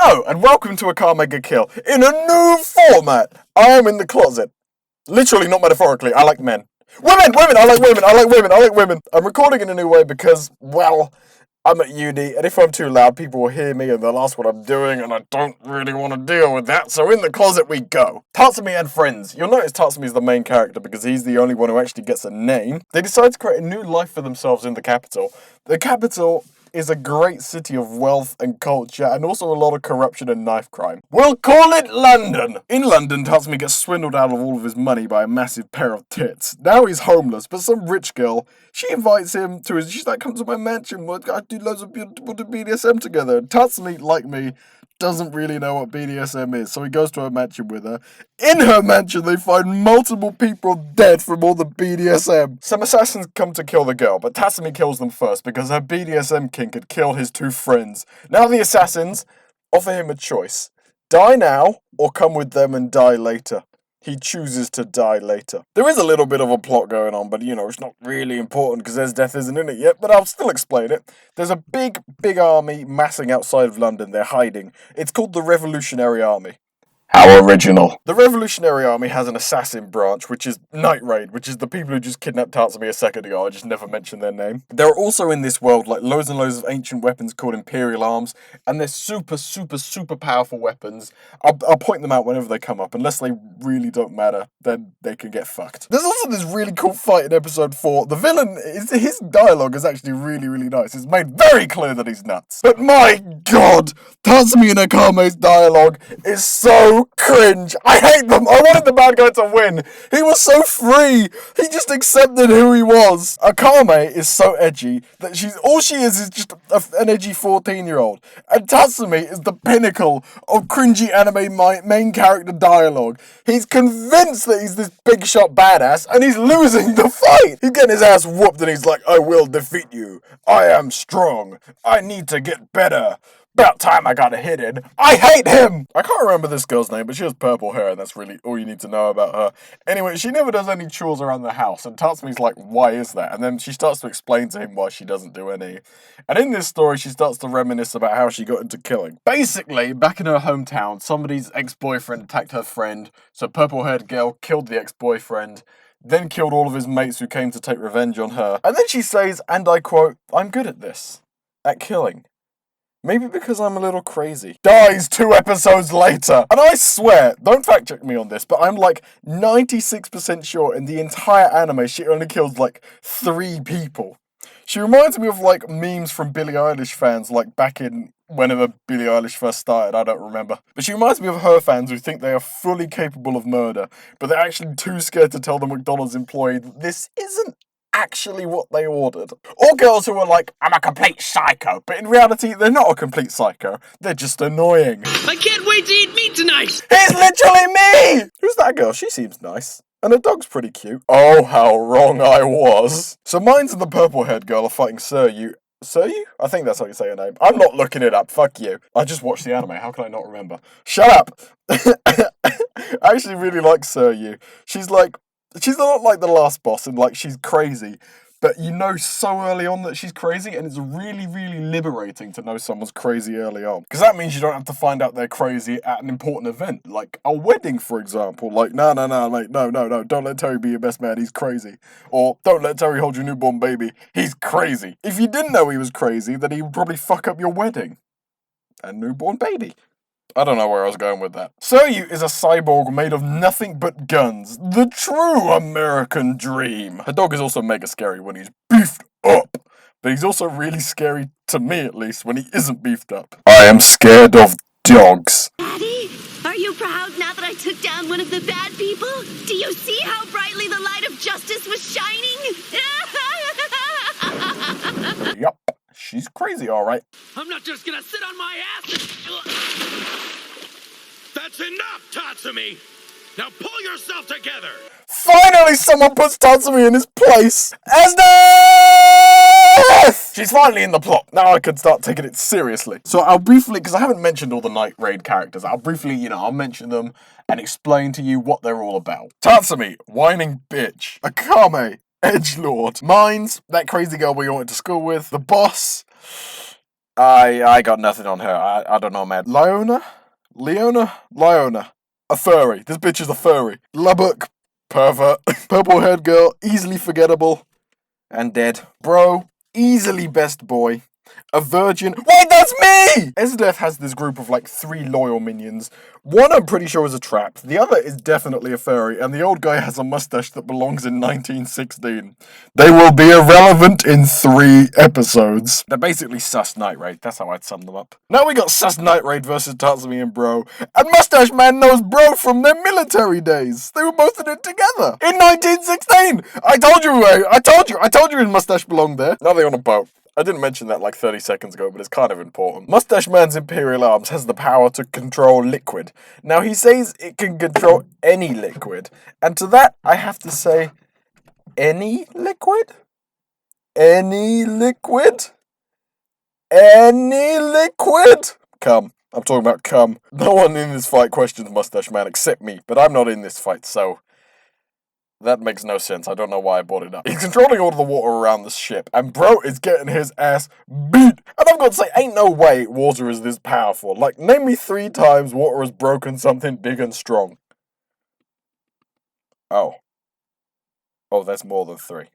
Hello, and welcome to Akame Ga Kill in a new format. I am in the closet. Literally, not metaphorically. I like men. Women! I like women! I'm recording in a new way because, well, I'm at uni, and if I'm too loud, people will hear me and they'll ask what I'm doing, and I don't really want to deal with that, so in the closet we go. Tatsumi and friends. You'll notice Tatsumi is the main character because he's the only one who actually gets a name. They decide to create a new life for themselves in the capital. The capital is a great city of wealth and culture, and also a lot of corruption and knife crime. We'll call it London! In London, Tatsumi gets swindled out of all of his money by a massive pair of tits. Now he's homeless, but some rich girl, she invites him to his, she's like, come to my mansion, we'll do loads of beautiful BDSM together. And Tatsumi, like me, doesn't really know what BDSM is, so he goes to her mansion with her. In her mansion, they find multiple people dead from all the BDSM. Some assassins come to kill the girl, but Tatsumi kills them first because her BDSM kink had killed his two friends. Now the assassins offer him a choice. Die now, or come with them and die later. He chooses to die later. There is a little bit of a plot going on, but you know, it's not really important because Esdeath isn't in it yet, but I'll still explain it. There's a big army massing outside of London. They're hiding. It's called the Revolutionary Army. How original. The Revolutionary Army has an assassin branch, which is Night Raid, which is the people who just kidnapped Tatsumi a second ago. I just never mentioned their name. There are also in this world like loads and loads of ancient weapons called Imperial Arms, and they're super powerful weapons. I'll point them out whenever they come up. Unless they really don't matter, then they can get fucked. There's also this really cool fight in episode 4. The villain, his dialogue is actually really nice. It's made very clear that he's nuts. But my god, Tatsumi and Akame's dialogue is so cringe. I hate them. I wanted the bad guy to win. He was so free. He just accepted who he was. Akame is so edgy that all she is just an edgy 14-year-old. And Tatsumi is the pinnacle of cringy anime main character dialogue. He's convinced that he's this big shot badass and he's losing the fight. He's getting his ass whooped and he's like, I will defeat you. I am strong. I need to get better. About time I got a hit in. I hate him! I can't remember this girl's name, but she has purple hair, and that's really all you need to know about her. Anyway, she never does any chores around the house, and Tatsumi's like, why is that? And then she starts to explain to him why she doesn't do any. And in this story, she starts to reminisce about how she got into killing. Basically, back in her hometown, somebody's ex-boyfriend attacked her friend, so purple-haired girl killed the ex-boyfriend, then killed all of his mates who came to take revenge on her. And then she says, and I quote, I'm good at this. At killing. Maybe because I'm a little crazy. Dies 2 episodes later. And I swear, don't fact check me on this, but I'm like 96% sure in the entire anime she only kills like 3 people. She reminds me of like memes from Billie Eilish fans like back in whenever Billie Eilish first started, I don't remember. But she reminds me of her fans who think they are fully capable of murder, but they're actually too scared to tell the McDonald's employee that this isn't actually what they ordered. Or girls who are like, I'm a complete psycho, but in reality, they're not a complete psycho. They're just annoying. I can't wait to eat meat tonight! He's literally me! Who's that girl? She seems nice. And her dog's pretty cute. Oh, how wrong I was. So Mines and the purple-haired girl are fighting Suryu. Suryu? I think that's how you say her name. I'm not looking it up. Fuck you. I just watched the anime. How can I not remember? Shut up! I actually really like Suryu. She's not like the last boss and like she's crazy, but you know so early on that she's crazy, and it's really liberating to know someone's crazy early on. Because that means you don't have to find out they're crazy at an important event, like a wedding, for example. Like, no, mate, no, don't let Terry be your best man, he's crazy. Or, don't let Terry hold your newborn baby, he's crazy. If you didn't know he was crazy, then he would probably fuck up your wedding. And newborn baby. I don't know where I was going with that. Suryu is a cyborg made of nothing but guns. The true American dream. Her dog is also mega scary when he's beefed up. But he's also really scary, to me at least, when he isn't beefed up. I am scared of dogs. Daddy, are you proud now that I took down one of the bad people? Do you see how brightly the light of justice was shining? Yup. She's crazy, alright. I'm not just gonna sit on my ass. That's enough, Tatsumi! Now pull yourself together! Finally someone puts Tatsumi in his place! Esdeath! She's finally in the plot. Now I can start taking it seriously. So I'll briefly, because I haven't mentioned all the Night Raid characters, I'll briefly, I'll mention them and explain to you what they're all about. Tatsumi, whining bitch. Akame, edgelord. Mines, that crazy girl we went to school with. The boss, I got nothing on her. I don't know, man. Leona? A furry. This bitch is a furry. Lubbock. Pervert. Purple-haired girl. Easily forgettable. And dead. Bro. Easily best boy. A virgin. Wait, that's me! Esdeath has this group of like 3 loyal minions. One I'm pretty sure is a trap. The other is definitely a furry, and the old guy has a mustache that belongs in 1916. They will be irrelevant in 3 episodes. They're basically Sus Night Raid, that's how I'd sum them up. Now we got Sus Night Raid versus Tatsumi and Bro, and Mustache Man knows Bro from their military days. They were both in it together in 1916. I told you his mustache belonged there. Now they're on a boat. I didn't mention that like 30 seconds ago, but it's kind of important. Mustache Man's Imperial Arms has the power to control liquid. Now, he says it can control any liquid. And to that, I have to say, any liquid? Any liquid? Any liquid? Come. I'm talking about cum. No one in this fight questions Mustache Man except me, but I'm not in this fight, so... that makes no sense. I don't know why I brought it up. He's controlling all of the water around the ship, and Bro is getting his ass beat. And I've got to say, ain't no way water is this powerful. Like, name me 3 times water has broken something big and strong. Oh. Oh, that's more than 3.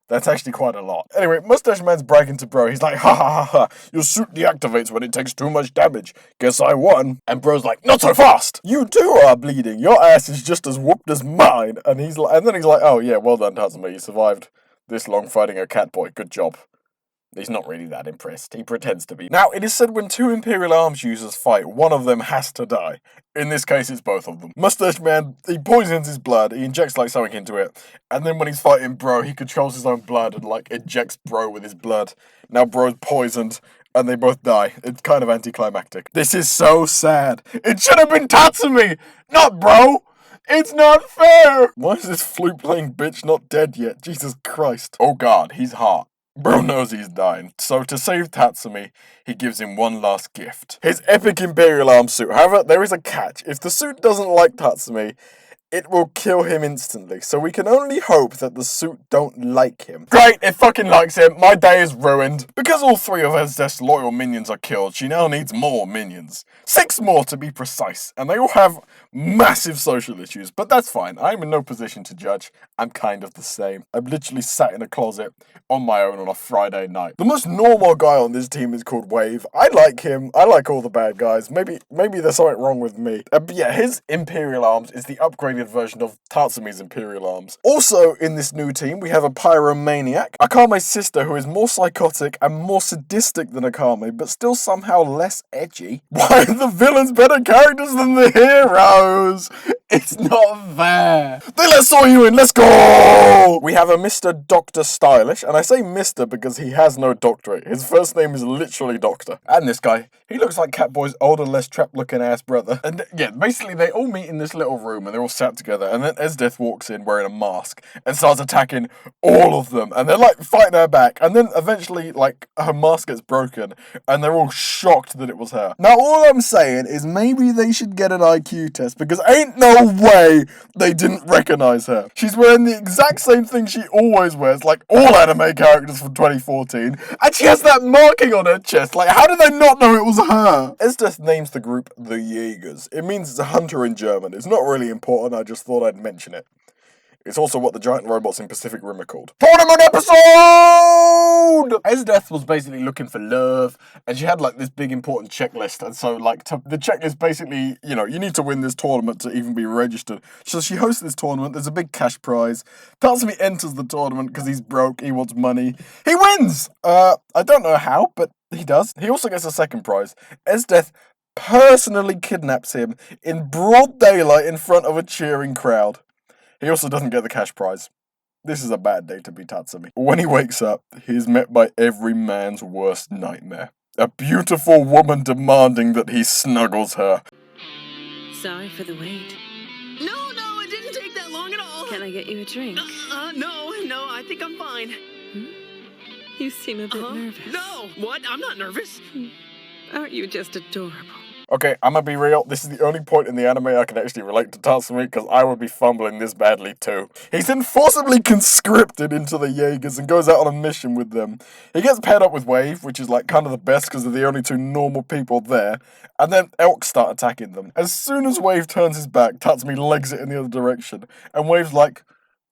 That's actually quite a lot. Anyway, Mustache Man's bragging to Bro. He's like, ha ha ha ha, your suit deactivates when it takes too much damage. Guess I won. And Bro's like, not so fast. You too are bleeding. Your ass is just as whooped as mine. And then he's like, oh yeah, well done, Tatsumi. You survived this long fighting a cat boy. Good job. He's not really that impressed. He pretends to be. Now, it is said when 2 Imperial Arms users fight, one of them has to die. In this case, it's both of them. Mustache Man, he poisons his blood, he injects like something into it, and then when he's fighting Bro, he controls his own blood and like injects Bro with his blood. Now Bro's poisoned, and they both die. It's kind of anticlimactic. This is so sad. It should have been Tatsumi, not Bro! It's not fair! Why is this flute-playing bitch not dead yet? Jesus Christ. Oh god, he's hot. Bro knows he's dying, so to save Tatsumi, he gives him one last gift. His epic Imperial Arms suit. However, there is a catch. If the suit doesn't like Tatsumi, it will kill him instantly, so we can only hope that the suit don't like him. Great, it fucking likes him. My day is ruined. Because all 3 of Esdeath's loyal minions are killed, she now needs more minions. 6 more to be precise, and they all have massive social issues, but that's fine. I'm in no position to judge. I'm kind of the same. I'm literally sat in a closet on my own on a Friday night. The most normal guy on this team is called Wave. I like him. I like all the bad guys. Maybe there's something wrong with me. But yeah, his Imperial Arms is the upgraded version of Tatsumi's Imperial Arms. Also in this new team, we have a pyromaniac, Akame's sister, who is more psychotic and more sadistic than Akame, but still somehow less edgy. Why are the villains better characters than the heroes? It's not fair. They let Soyu in, let's go! We have a Mr. Dr. Stylish, and I say Mr. because he has no doctorate. His first name is literally Doctor. And this guy, he looks like Catboy's older, less trapped-looking ass brother. And yeah, basically they all meet in this little room, and they're all sat together, and then Esdeath walks in wearing a mask, and starts attacking all of them, and they're like fighting her back, and then eventually, like, her mask gets broken, and they're all shocked that it was her. Now, all I'm saying is maybe they should get an IQ test, because ain't no way they didn't recognize her. She's wearing the exact same thing she always wears, like all anime characters from 2014, and she has that marking on her chest. Like, how did they not know it was her? Esdeath names the group the Jaegers. It means it's a hunter in German. It's not really important, I just thought I'd mention it. It's also what the giant robots in Pacific Rim are called. Tournament episode! Esdeath was basically looking for love, and she had like this big important checklist, and so like the checklist basically, you know, you need to win this tournament to even be registered. So she hosts this tournament, there's a big cash prize. Tatsumi enters the tournament because he's broke, he wants money. He wins! I don't know how, but he does. He also gets a second prize. Esdeath personally kidnaps him in broad daylight in front of a cheering crowd. He also doesn't get the cash prize. This is a bad day to be Tatsumi. When he wakes up, he is met by every man's worst nightmare. A beautiful woman demanding that he snuggles her. Sorry for the wait. No, it didn't take that long at all. Can I get you a drink? No, I think I'm fine. You seem a bit nervous. No, what? I'm not nervous. Aren't you just adorable? Okay, I'm gonna be real. This is the only point in the anime I can actually relate to Tatsumi because I would be fumbling this badly too. He's then forcibly conscripted into the Jaegers and goes out on a mission with them. He gets paired up with Wave, which is like kind of the best because they're the only two normal people there. And then elks start attacking them. As soon as Wave turns his back, Tatsumi legs it in the other direction. And Wave's like,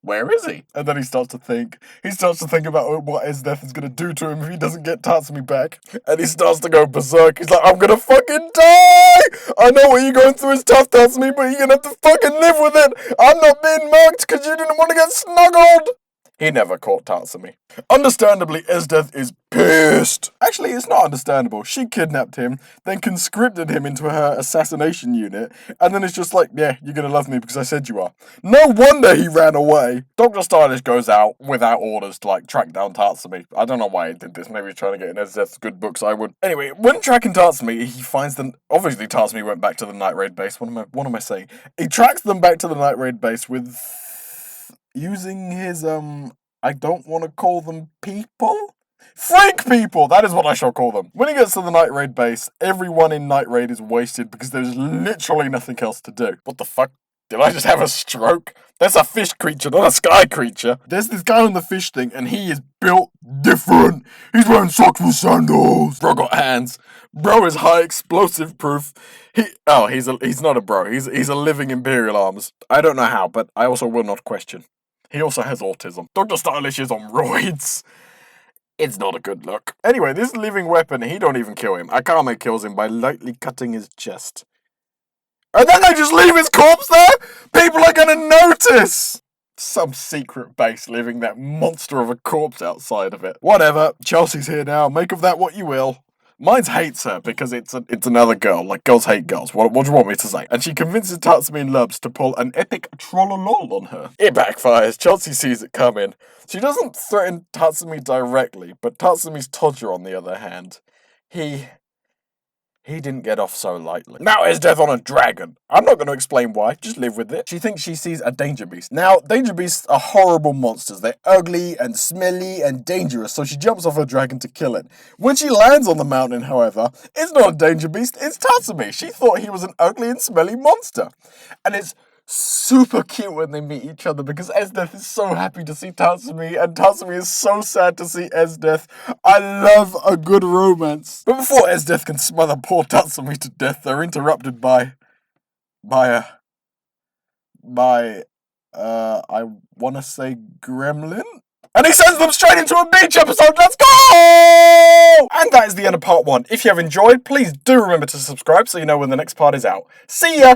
where is he? And then he starts to think. He starts to think about what Esdeath is going to do to him if he doesn't get Tatsumi back. And he starts to go berserk. He's like, I'm going to fucking die! I know what you're going through is tough, Tatsumi, but you're going to have to fucking live with it! I'm not being mugged because you didn't want to get snuggled! He never caught Tatsumi. Understandably, Esdeath is pissed. Actually, it's not understandable. She kidnapped him, then conscripted him into her assassination unit, and then it's just like, yeah, you're gonna love me because I said you are. No wonder he ran away. Dr. Stylish goes out without orders to, like, track down Tatsumi. I don't know why he did this. Maybe he's trying to get in Esdeath's good books, I would. Anyway, when tracking Tatsumi, he finds them. Obviously, Tatsumi went back to the Night Raid base. What am I saying? He tracks them back to the Night Raid base with using his, I don't want to call them people? Freak people! That is what I shall call them. When he gets to the Night Raid base, everyone in Night Raid is wasted because there's literally nothing else to do. What the fuck? Did I just have a stroke? That's a fish creature, not a sky creature. There's this guy on the fish thing, and he is built different. He's wearing socks with sandals. Bro got hands. Bro is high explosive proof. He's not a bro. He's a living Imperial Arms. I don't know how, but I also will not question. He also has autism. Dr. Stylish is on roids. It's not a good look. Anyway, this living weapon, he don't even kill him. Akame kills him by lightly cutting his chest. And then they just leave his corpse there? People are gonna notice! Some secret base leaving that monster of a corpse outside of it. Whatever, Chelsea's here now, make of that what you will. Mines hates her because it's another girl. Like, girls hate girls. What do you want me to say? And she convinces Tatsumi and Lubs to pull an epic trollolol on her. It backfires. Chelsea sees it coming. She doesn't threaten Tatsumi directly, but Tatsumi's Todger, on the other hand, he didn't get off so lightly. Now Esdeath on a dragon. I'm not going to explain why, just live with it. She thinks she sees a danger beast. Now, danger beasts are horrible monsters. They're ugly and smelly and dangerous, so she jumps off her dragon to kill it. When she lands on the mountain, however, it's not a danger beast, it's Tatsumi. She thought he was an ugly and smelly monster. And it's super cute when they meet each other because Esdeath is so happy to see Tatsumi and Tatsumi is so sad to see Esdeath. I love a good romance. But before Esdeath can smother poor Tatsumi to death, they're interrupted by I wanna say gremlin? And he sends them straight into a beach episode. Let's go! And that is the end of part 1. If you have enjoyed, please do remember to subscribe so you know when the next part is out. See ya!